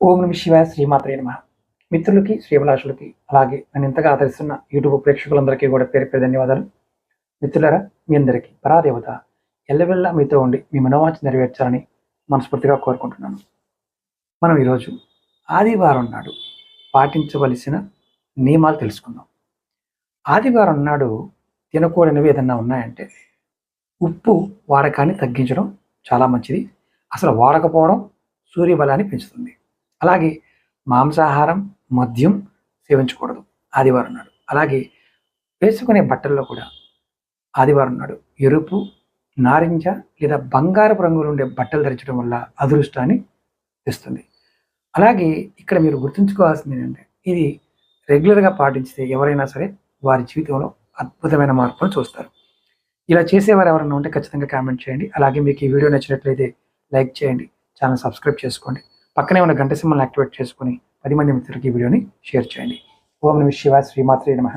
ఓం నమ శివాయ శ్రీమాత్రే నమః. మిత్రులకి, శ్రీభిలాషులకి, అలాగే నన్ను ఇంతగా ఆదరిస్తున్న యూట్యూబ్ ప్రేక్షకులందరికీ కూడా పేరు పేరు ధన్యవాదాలు. మిత్రులారా, మీ అందరికీ పరాదేవత ఎల్లవెల్లా మీతో ఉండి మీ మనోవాంఛ నెరవేర్చాలని మనస్ఫూర్తిగా కోరుకుంటున్నాను. మనం ఈరోజు ఆదివారం నాడు పాటించవలసిన నియమాలు తెలుసుకుందాం. ఆదివారం నాడు తినకూడనివి ఏదన్నా ఉన్నాయంటే ఉప్పు వాడకాన్ని తగ్గించడం చాలా మంచిది. అసలు వాడకపోవడం సూర్యబలాన్ని పెంచుతుంది. అలాగే మాంసాహారం, మద్యం సేవించకూడదు ఆదివారం నాడు. అలాగే వేసుకునే బట్టల్లో కూడా ఆదివారం నాడు ఎరుపు, నారింజ లేదా బంగారపు రంగులు ఉండే బట్టలు ధరించడం వల్ల అదృష్టాన్ని తెస్తుంది. అలాగే ఇక్కడ మీరు గుర్తుంచుకోవాల్సింది ఏంటంటే, ఇది రెగ్యులర్గా పాటించితే ఎవరైనా సరే వారి జీవితంలో అద్భుతమైన మార్పును చూస్తారు. ఇలా చేసేవారు ఎవరైనా ఉంటే ఖచ్చితంగా కామెంట్ చేయండి. అలాగే మీకు ఈ వీడియో నచ్చినట్లయితే లైక్ చేయండి, ఛానల్ సబ్స్క్రైబ్ చేసుకోండి, పక్కనే ఉన్న గంట సింబల్ని యాక్టివేట్ చేసుకొని 10 మంది మిత్రులకి ఈ వీడియోని షేర్ చేయండి. ఓం నమః శివాయ శ్రీమాత్రే నమః.